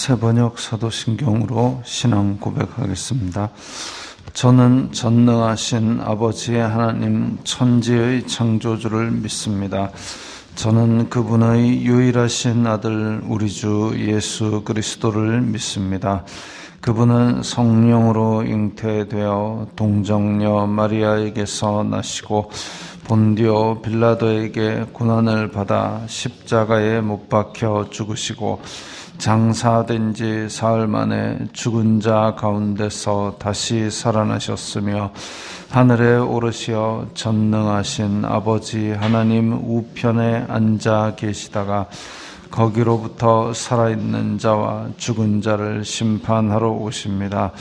새번역 사도신경으로 신앙 고백하겠습니다. 저는 전능하신 아버지 하나님 천지의 창조주를 믿습니다. 저는 그분의 유일하신 아들 우리 주 예수 그리스도를 믿습니다. 그분은 성령으로 잉태되어 동정녀 마리아에게서 나시고 본디오 빌라도에게 고난을 받아 십자가에 못 박혀 죽으시고 장사된 지 사흘 만에 죽은 자 가운데서 다시 살아나셨으며 하늘에 오르시어 전능하신 아버지 하나님 우편에 앉아 계시다가 거기로부터 살아있는 자와 죽은 자를 심판하러 오십니다.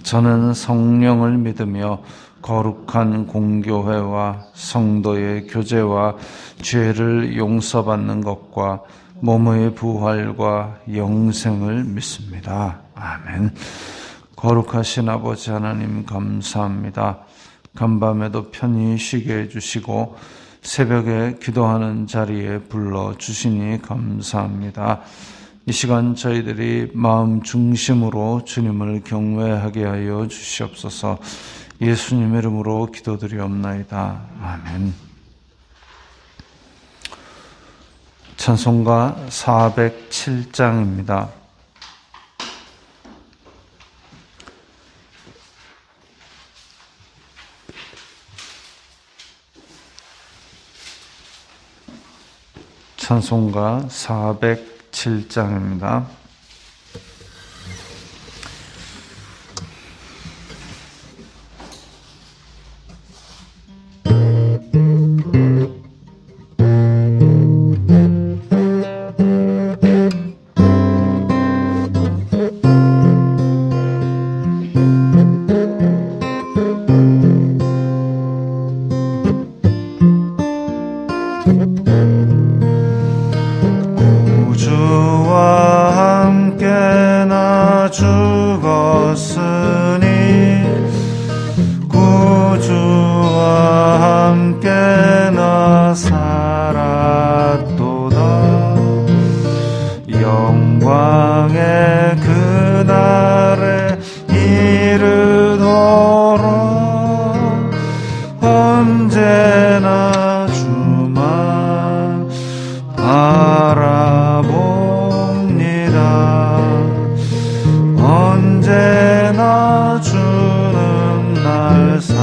저는 성령을 믿으며 거룩한 공교회와 성도의 교제와 죄를 용서받는 것과 몸의 부활과 영생을 믿습니다. 아멘. 거룩하신 아버지 하나님 감사합니다. 간밤에도 편히 쉬게 해주시고 새벽에 기도하는 자리에 불러주시니 감사합니다. 이 시간 저희들이 마음 중심으로 주님을 경외하게 하여 주시옵소서. 예수님 이름으로 기도드리옵나이다. 아멘. 찬송가 407장입니다. 찬송가 407장입니다. 영광의 그날에 이르도록 언제나 주만 바라봅니다. 언제나 주는 날 사랑하사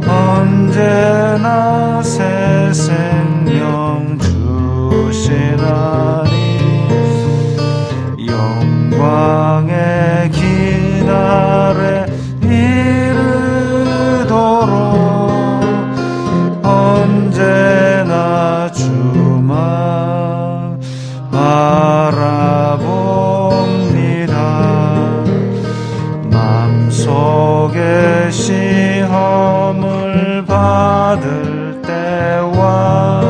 언제나 새 생명 주시나니 영광의 기날에 이르도록 언제나 주만 바라봅니다. 마음속에 시험을 받을 때와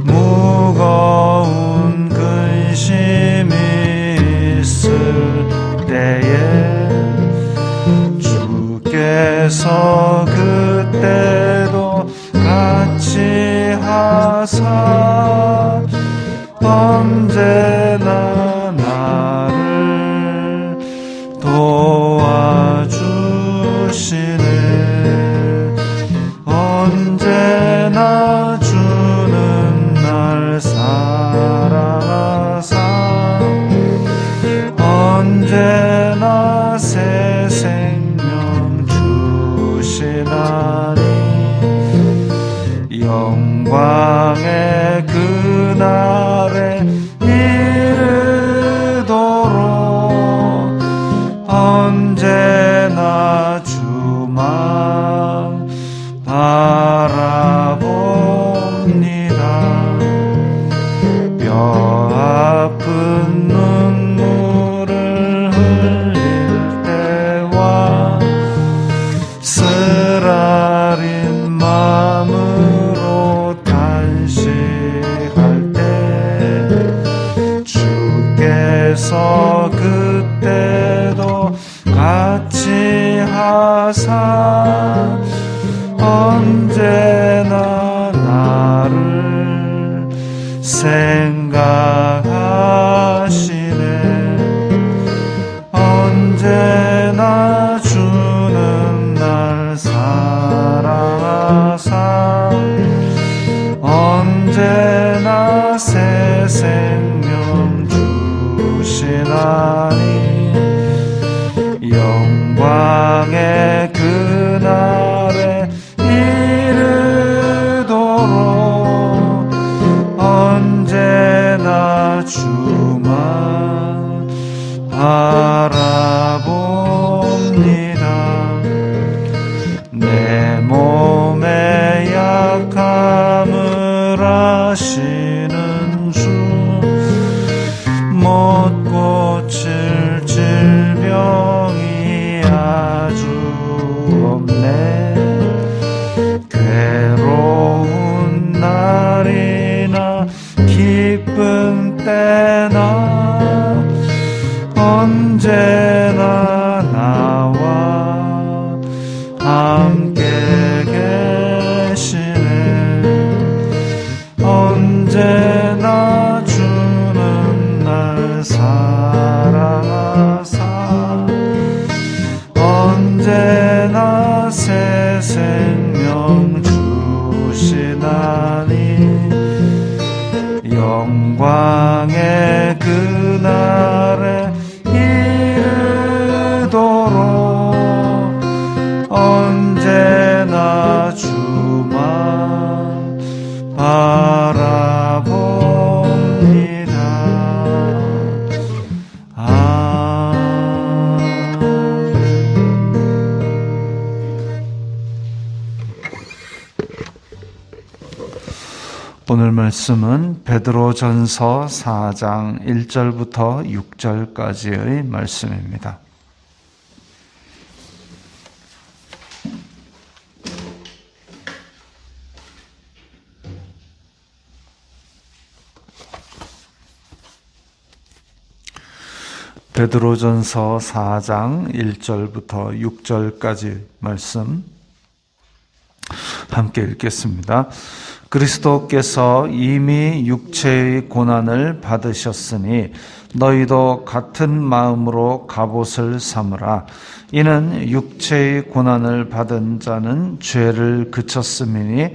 무거운 근심이 있을 때에 주께서 그때도 같이 하사 언제나 나를 도와주시네. 언제나 주는 날 사랑하사 언제나 새 생명 주시나니 영광의 그날에 이르도록 언제나 주만 바라봅니다. 뼈 아픈 눈물을 흘릴 때와 쓰라린 마음으로 단식할 때 주께서 그때도 같이 하사 언제나 나를 생각하시네. 언제나 주는 날 사랑하사 언제나 새 생명 주시나니 영광의 그날에 이르도록 언제나 주만 바라봅니다. 내 몸의 약함을 아시는 주 못 고칠 질병이 아주 없네. 괴로운 날이나 기쁜 때나 언제나 나와 함께 계시네. 언제나 주는 날 사랑하사 언제나 새 생명 주시나니 영광의 그날에 이르도록 언제나 주만 바라봅니다. 오늘 말씀은 베드로전서 4장 1절부터 6절까지의 말씀입니다. 베드로전서 4장 1절부터 6절까지 말씀 함께 읽겠습니다. 그리스도께서 이미 육체의 고난을 받으셨으니 너희도 같은 마음으로 갑옷을 삼으라. 이는 육체의 고난을 받은 자는 죄를 그쳤음이니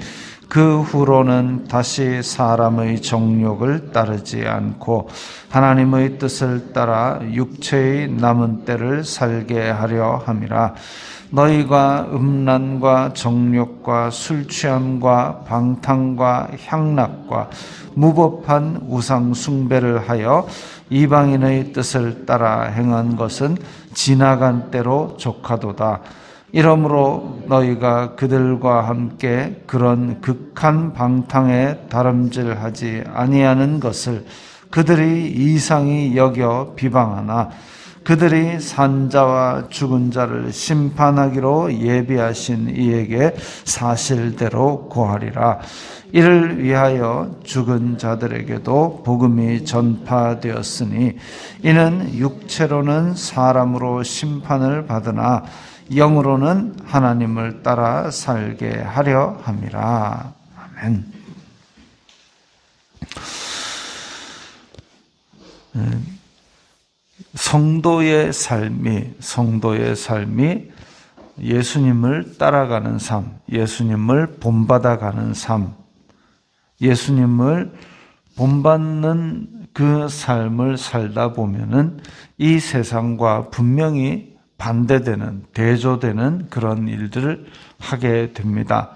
그 후로는 다시 사람의 정욕을 따르지 않고 하나님의 뜻을 따라 육체의 남은 때를 살게 하려 함이라. 너희가 음란과 정욕과 술 취함과 방탕과 향락과 무법한 우상 숭배를 하여 이방인의 뜻을 따라 행한 것은 지나간 때로 족하도다. 이러므로 너희가 그들과 함께 그런 극한 방탕에 다름질하지 아니하는 것을 그들이 이상히 여겨 비방하나 그들이 산자와 죽은 자를 심판하기로 예비하신 이에게 사실대로 고하리라. 이를 위하여 죽은 자들에게도 복음이 전파되었으니 이는 육체로는 사람으로 심판을 받으나 영으로는 하나님을 따라 살게 하려 함이라. 아멘. 성도의 삶이 예수님을 따라가는 삶, 예수님을 본받아가는 삶, 예수님을 본받는 그 삶을 살다 보면은 이 세상과 분명히 반대되는, 대조되는 그런 일들을 하게 됩니다.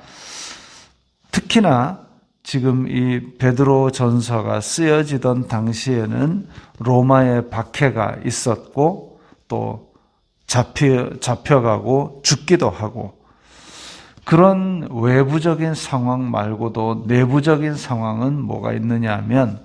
특히나 지금 이 베드로 전서가 쓰여지던 당시에는 로마의 박해가 있었고 또 잡혀가고 죽기도 하고 그런 외부적인 상황 말고도 내부적인 상황은 뭐가 있느냐 하면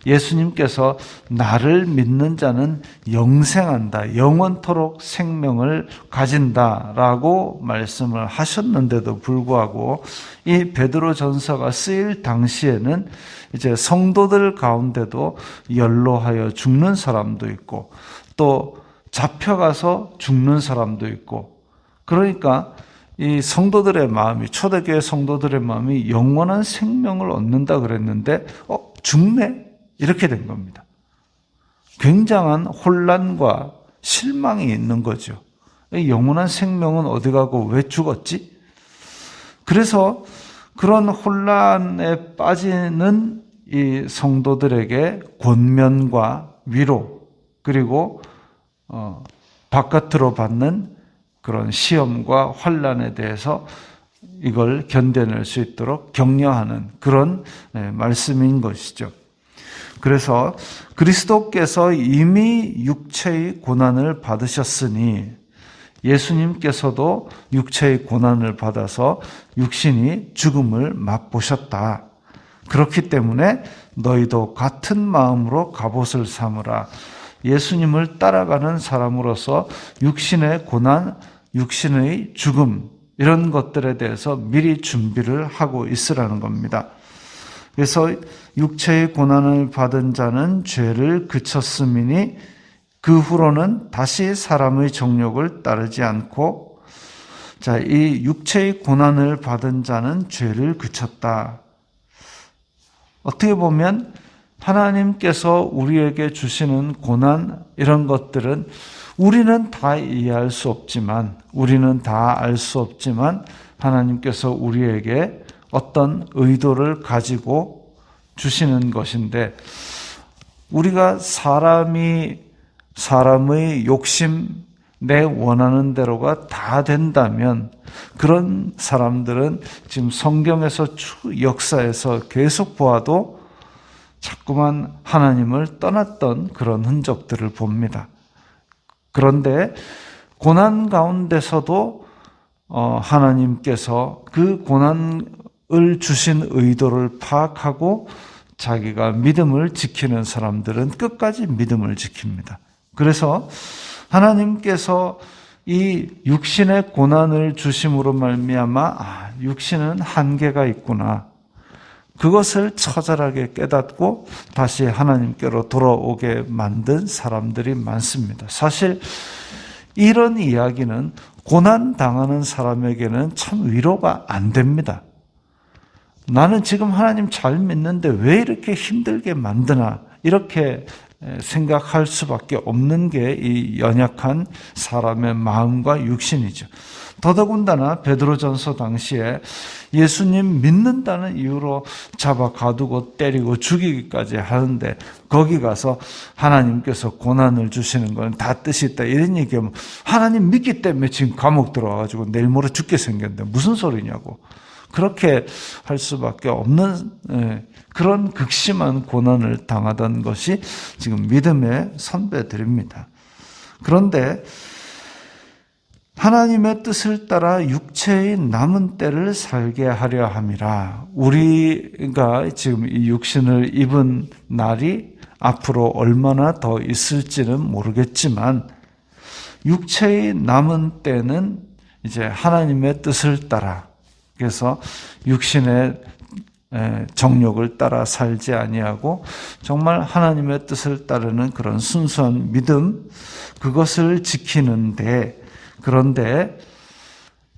예수님께서 나를 믿는 자는 영생한다, 영원토록 생명을 가진다라고 말씀을 하셨는데도 불구하고 이 베드로 전서가 쓰일 당시에는 이제 성도들 가운데도 연로하여 죽는 사람도 있고 또 잡혀가서 죽는 사람도 있고, 그러니까 이 성도들의 마음이, 초대교회 성도들의 마음이 영원한 생명을 얻는다 그랬는데 죽네? 이렇게 된 겁니다. 굉장한 혼란과 실망이 있는 거죠. 영원한 생명은 어디 가고 왜 죽었지? 그래서 그런 혼란에 빠지는 이 성도들에게 권면과 위로, 그리고 바깥으로 받는 그런 시험과 환난에 대해서 이걸 견뎌낼 수 있도록 격려하는 그런 말씀인 것이죠. 그래서 그리스도께서 이미 육체의 고난을 받으셨으니 예수님께서도 육체의 고난을 받아서 육신이 죽음을 맛보셨다. 그렇기 때문에 너희도 같은 마음으로 갑옷을 삼으라. 예수님을 따라가는 사람으로서 육신의 고난, 육신의 죽음 이런 것들에 대해서 미리 준비를 하고 있으라는 겁니다. 그래서 육체의 고난을 받은 자는 죄를 그쳤음이니 그 후로는 다시 사람의 정욕을 따르지 않고, 자, 이 육체의 고난을 받은 자는 죄를 그쳤다. 어떻게 보면 하나님께서 우리에게 주시는 고난 이런 것들은 우리는 다 이해할 수 없지만, 우리는 다 알 수 없지만 하나님께서 우리에게 어떤 의도를 가지고 주시는 것인데, 우리가 사람의 욕심, 내 원하는 대로가 다 된다면 그런 사람들은 지금 성경에서 역사에서 계속 보아도 자꾸만 하나님을 떠났던 그런 흔적들을 봅니다. 그런데 고난 가운데서도 하나님께서 그 고난을 주신 의도를 파악하고 자기가 믿음을 지키는 사람들은 끝까지 믿음을 지킵니다. 그래서 하나님께서 이 육신의 고난을 주심으로 말미암아 육신은 한계가 있구나. 그것을 처절하게 깨닫고 다시 하나님께로 돌아오게 만든 사람들이 많습니다. 사실 이런 이야기는 고난당하는 사람에게는 참 위로가 안 됩니다. 나는 지금 하나님 잘 믿는데 왜 이렇게 힘들게 만드나, 이렇게 생각할 수밖에 없는 게 이 연약한 사람의 마음과 육신이죠. 더더군다나 베드로전서 당시에 예수님 믿는다는 이유로 잡아 가두고 때리고 죽이기까지 하는데, 거기 가서 하나님께서 고난을 주시는 건 다 뜻이 있다 이런 얘기하면 하나님 믿기 때문에 지금 감옥 들어와가지고 내일 모레 죽게 생겼는데 무슨 소리냐고, 그렇게 할 수밖에 없는 그런 극심한 고난을 당하던 것이 지금 믿음의 선배들입니다. 그런데 하나님의 뜻을 따라 육체의 남은 때를 살게 하려 함이라. 우리가 지금 이 육신을 입은 날이 앞으로 얼마나 더 있을지는 모르겠지만 육체의 남은 때는 이제 하나님의 뜻을 따라, 그래서 육신의 정욕을 따라 살지 아니하고 정말 하나님의 뜻을 따르는 그런 순수한 믿음, 그것을 지키는데, 그런데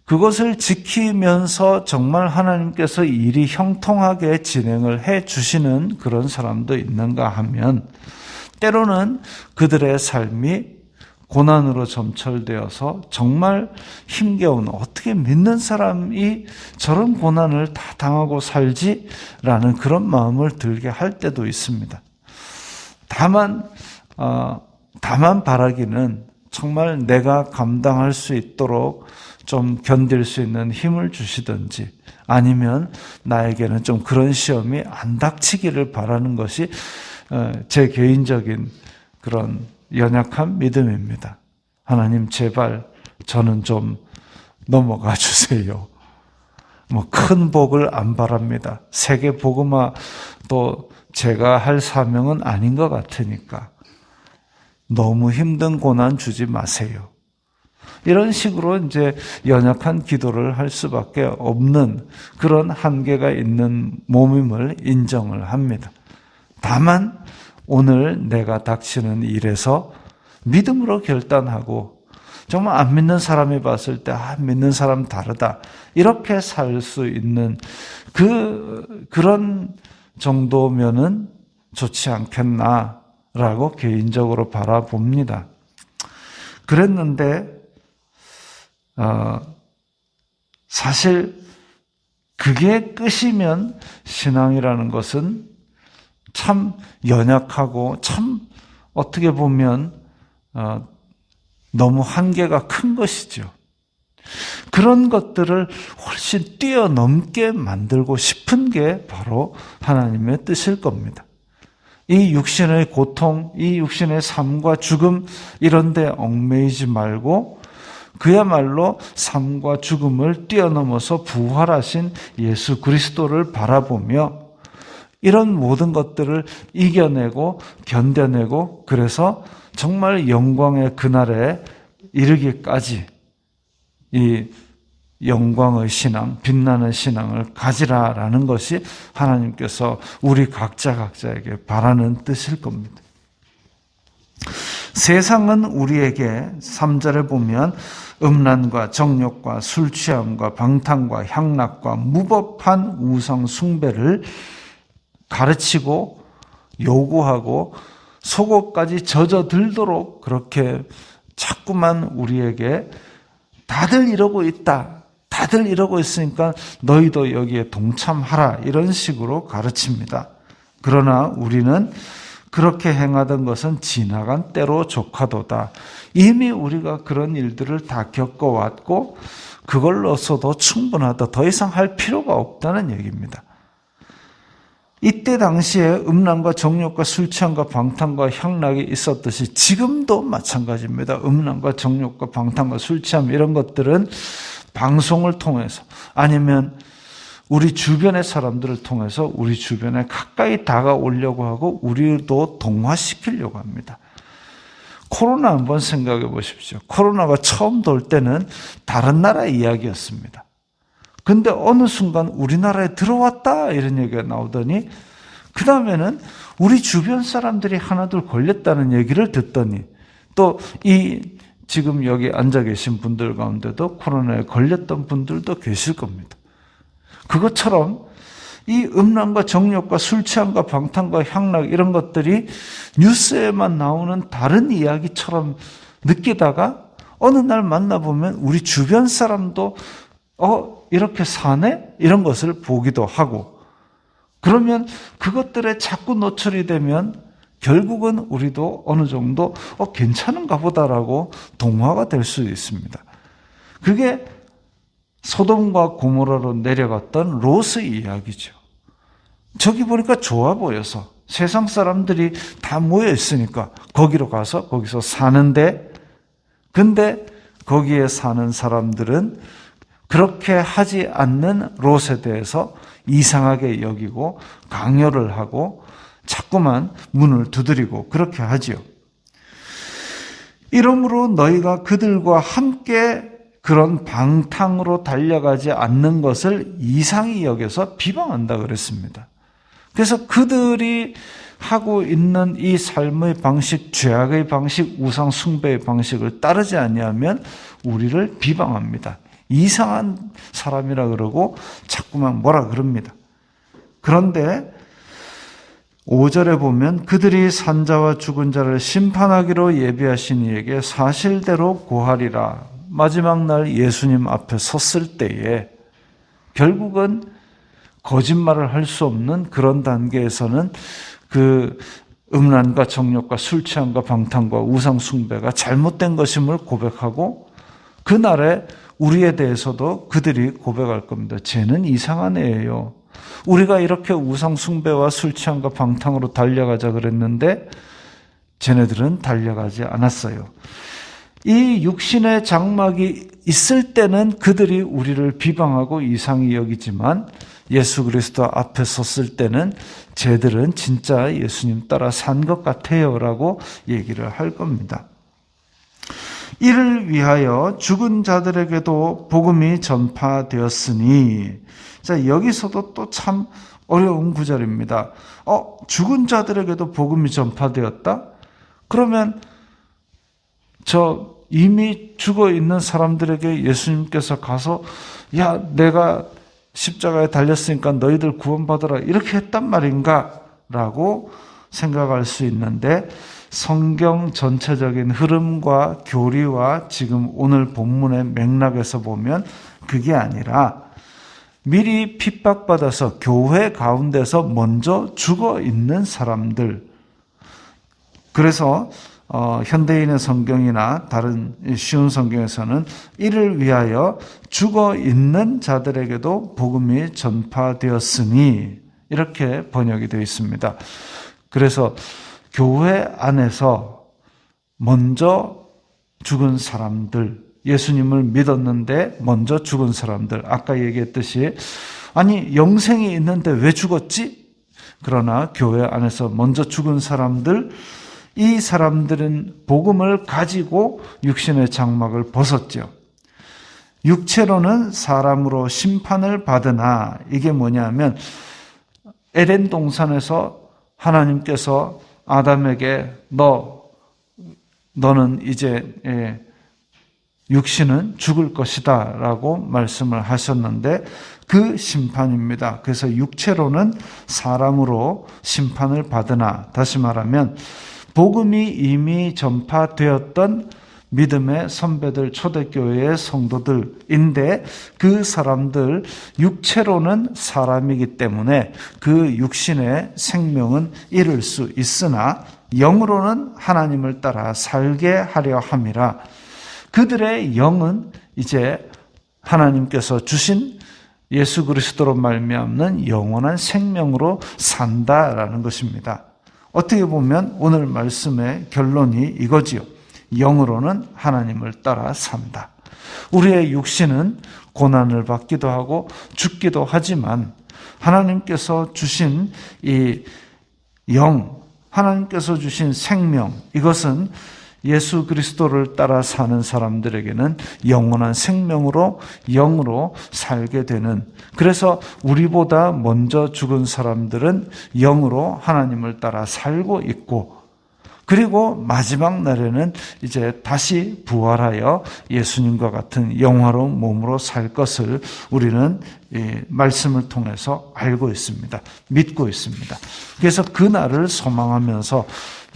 그것을 지키면서 정말 하나님께서 일이 형통하게 진행을 해 주시는 그런 사람도 있는가 하면, 때로는 그들의 삶이 고난으로 점철되어서 정말 힘겨운, 어떻게 믿는 사람이 저런 고난을 다 당하고 살지라는 그런 마음을 들게 할 때도 있습니다. 다만 바라기는 정말 내가 감당할 수 있도록 좀 견딜 수 있는 힘을 주시든지, 아니면 나에게는 좀 그런 시험이 안 닥치기를 바라는 것이 제 개인적인 그런 연약한 믿음입니다. 하나님 제발 저는 좀 넘어가 주세요. 큰 복을 안 바랍니다. 세계 복음화도 제가 할 사명은 아닌 것 같으니까 너무 힘든 고난 주지 마세요. 이런 식으로 이제 연약한 기도를 할 수밖에 없는 그런 한계가 있는 몸임을 인정을 합니다. 다만 오늘 내가 닥치는 일에서 믿음으로 결단하고, 정말 안 믿는 사람이 봤을 때 믿는 사람 다르다, 이렇게 살 수 있는 그런 정도면은 좋지 않겠나라고 개인적으로 바라봅니다. 그랬는데 사실 그게 끝이면 신앙이라는 것은 참 연약하고 참 어떻게 보면 너무 한계가 큰 것이죠. 그런 것들을 훨씬 뛰어넘게 만들고 싶은 게 바로 하나님의 뜻일 겁니다. 이 육신의 고통, 이 육신의 삶과 죽음 이런 데 얽매이지 말고 그야말로 삶과 죽음을 뛰어넘어서 부활하신 예수 그리스도를 바라보며 이런 모든 것들을 이겨내고 견뎌내고 그래서 정말 영광의 그날에 이르기까지 이 영광의 신앙, 빛나는 신앙을 가지라라는 것이 하나님께서 우리 각자에게 바라는 뜻일 겁니다. 세상은 우리에게 3절에 보면 음란과 정욕과 술 취함과 방탕과 향락과 무법한 우상 숭배를 가르치고 요구하고 속옷까지 젖어들도록 그렇게 자꾸만 우리에게 다들 이러고 있다. 다들 이러고 있으니까 너희도 여기에 동참하라. 이런 식으로 가르칩니다. 그러나 우리는 그렇게 행하던 것은 지나간 때로 조카도다. 이미 우리가 그런 일들을 다 겪어왔고 그걸로서도 충분하다. 더 이상 할 필요가 없다는 얘기입니다. 이때 당시에 음란과 정욕과 술 취함과 방탕과 향락이 있었듯이 지금도 마찬가지입니다. 음란과 정욕과 방탕과 술 취함 이런 것들은 방송을 통해서 아니면 우리 주변의 사람들을 통해서 우리 주변에 가까이 다가오려고 하고 우리도 동화시키려고 합니다. 코로나 한번 생각해 보십시오. 코로나가 처음 돌 때는 다른 나라 이야기였습니다. 근데 어느 순간 우리나라에 들어왔다 이런 얘기가 나오더니 그 다음에는 우리 주변 사람들이 하나둘 걸렸다는 얘기를 듣더니 또 이 지금 여기 앉아 계신 분들 가운데도 코로나에 걸렸던 분들도 계실 겁니다. 그것처럼 이 음란과 정욕과 술 취함과 방탕과 향락 이런 것들이 뉴스에만 나오는 다른 이야기처럼 느끼다가 어느 날 만나보면 우리 주변 사람도 이렇게 사네? 이런 것을 보기도 하고 그러면 그것들에 자꾸 노출이 되면 결국은 우리도 어느 정도 괜찮은가 보다라고 동화가 될 수 있습니다. 그게 소돔과 고모라로 내려갔던 롯의 이야기죠. 저기 보니까 좋아 보여서 세상 사람들이 다 모여 있으니까 거기로 가서 거기서 사는데 근데 거기에 사는 사람들은 그렇게 하지 않는 롯에 대해서 이상하게 여기고 강요를 하고 자꾸만 문을 두드리고 그렇게 하지요. 이러므로 너희가 그들과 함께 그런 방탕으로 달려가지 않는 것을 이상히 여겨서 비방한다 그랬습니다. 그래서 그들이 하고 있는 이 삶의 방식, 죄악의 방식, 우상 숭배의 방식을 따르지 아니하면 우리를 비방합니다. 이상한 사람이라 그러고 자꾸만 뭐라 그럽니다. 그런데 5절에 보면 그들이 산자와 죽은 자를 심판하기로 예비하신 이에게 사실대로 고하리라. 마지막 날 예수님 앞에 섰을 때에 결국은 거짓말을 할 수 없는 그런 단계에서는 그 음란과 정욕과 술 취함과 방탕과 우상 숭배가 잘못된 것임을 고백하고 그날에 우리에 대해서도 그들이 고백할 겁니다. 쟤는 이상한 애예요. 우리가 이렇게 우상 숭배와 술 취함과 방탕으로 달려가자 그랬는데 쟤네들은 달려가지 않았어요. 이 육신의 장막이 있을 때는 그들이 우리를 비방하고 이상히 여기지만 예수 그리스도 앞에 섰을 때는 쟤들은 진짜 예수님 따라 산 것 같아요 라고 얘기를 할 겁니다. 이를 위하여 죽은 자들에게도 복음이 전파되었으니 자 여기서도 또 참 어려운 구절입니다. 죽은 자들에게도 복음이 전파되었다? 그러면 저 이미 죽어 있는 사람들에게 예수님께서 가서 야 내가 십자가에 달렸으니까 너희들 구원받아라 이렇게 했단 말인가? 라고 생각할 수 있는데 성경 전체적인 흐름과 교리와 지금 오늘 본문의 맥락에서 보면 그게 아니라 미리 핍박받아서 교회 가운데서 먼저 죽어 있는 사람들. 그래서 현대인의 성경이나 다른 쉬운 성경에서는 이를 위하여 죽어 있는 자들에게도 복음이 전파되었으니 이렇게 번역이 되어 있습니다. 그래서 교회 안에서 먼저 죽은 사람들, 예수님을 믿었는데 먼저 죽은 사람들, 아까 얘기했듯이 아니 영생이 있는데 왜 죽었지? 그러나 교회 안에서 먼저 죽은 사람들, 이 사람들은 복음을 가지고 육신의 장막을 벗었죠. 육체로는 사람으로 심판을 받으나 이게 뭐냐면 에덴 동산에서 하나님께서 아담에게 너는 이제 육신은 죽을 것이다 라고 말씀을 하셨는데 그 심판입니다. 그래서 육체로는 사람으로 심판을 받으나, 다시 말하면 복음이 이미 전파되었던 믿음의 선배들, 초대교회의 성도들인데 그 사람들 육체로는 사람이기 때문에 그 육신의 생명은 잃을 수 있으나 영으로는 하나님을 따라 살게 하려 함이라. 그들의 영은 이제 하나님께서 주신 예수 그리스도로 말미암는 영원한 생명으로 산다라는 것입니다. 어떻게 보면 오늘 말씀의 결론이 이거지요. 영으로는 하나님을 따라 산다. 우리의 육신은 고난을 받기도 하고 죽기도 하지만 하나님께서 주신 이 영, 하나님께서 주신 생명, 이것은 예수 그리스도를 따라 사는 사람들에게는 영원한 생명으로, 영으로 살게 되는, 그래서 우리보다 먼저 죽은 사람들은 영으로 하나님을 따라 살고 있고, 그리고 마지막 날에는 이제 다시 부활하여 예수님과 같은 영화로운 몸으로 살 것을 우리는 이 말씀을 통해서 알고 있습니다. 믿고 있습니다. 그래서 그 날을 소망하면서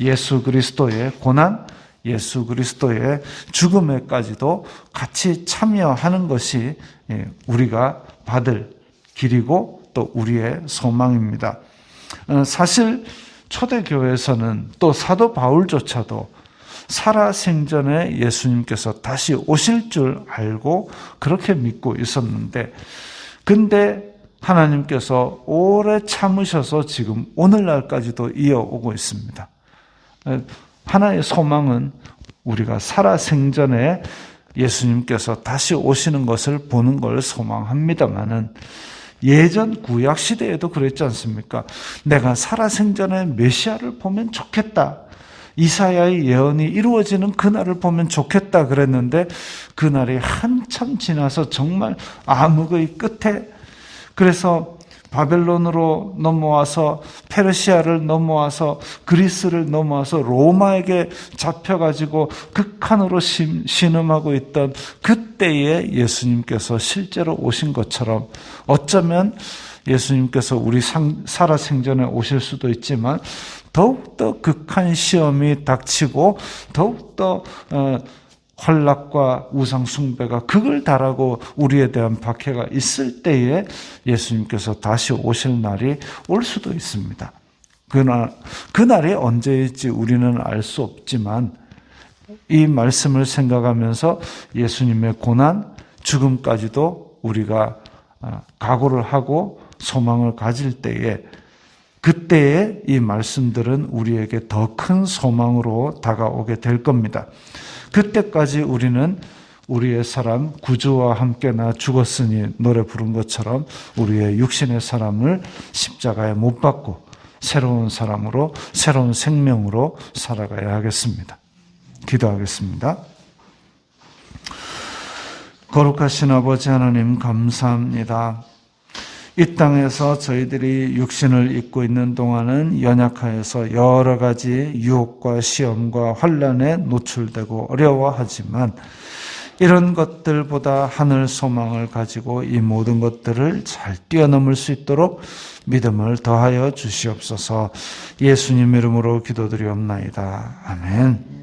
예수 그리스도의 고난, 예수 그리스도의 죽음에까지도 같이 참여하는 것이 우리가 받을 길이고 또 우리의 소망입니다. 사실 초대교회에서는 또 사도 바울조차도 살아생전에 예수님께서 다시 오실 줄 알고 그렇게 믿고 있었는데, 근데 하나님께서 오래 참으셔서 지금 오늘날까지도 이어오고 있습니다. 하나의 소망은 우리가 살아생전에 예수님께서 다시 오시는 것을 보는 걸 소망합니다마는 예전 구약 시대에도 그랬지 않습니까? 내가 살아생전에 메시아를 보면 좋겠다. 이사야의 예언이 이루어지는 그날을 보면 좋겠다 그랬는데 그날이 한참 지나서 정말 암흑의 끝에, 그래서 바벨론으로 넘어와서 페르시아를 넘어와서 그리스를 넘어와서 로마에게 잡혀가지고 극한으로 신음하고 있던 그때에 예수님께서 실제로 오신 것처럼, 어쩌면 예수님께서 우리 살아생전에 오실 수도 있지만 더욱더 극한 시험이 닥치고 더욱더 헌락과 우상 숭배가 극을 달하고 우리에 대한 박해가 있을 때에 예수님께서 다시 오실 날이 올 수도 있습니다. 그날이 언제일지 우리는 알 수 없지만 이 말씀을 생각하면서 예수님의 고난, 죽음까지도 우리가 각오를 하고 소망을 가질 때에, 그때에 이 말씀들은 우리에게 더 큰 소망으로 다가오게 될 겁니다. 그때까지 우리는 우리의 사람 구주와 함께 나 죽었으니 노래 부른 것처럼 우리의 육신의 사람을 십자가에 못 박고 새로운 사람으로, 새로운 생명으로 살아가야 하겠습니다. 기도하겠습니다. 거룩하신 아버지 하나님, 감사합니다. 이 땅에서 저희들이 육신을 입고 있는 동안은 연약하여서 여러 가지 유혹과 시험과 환난에 노출되고 어려워하지만 이런 것들보다 하늘 소망을 가지고 이 모든 것들을 잘 뛰어넘을 수 있도록 믿음을 더하여 주시옵소서. 예수님 이름으로 기도드리옵나이다. 아멘.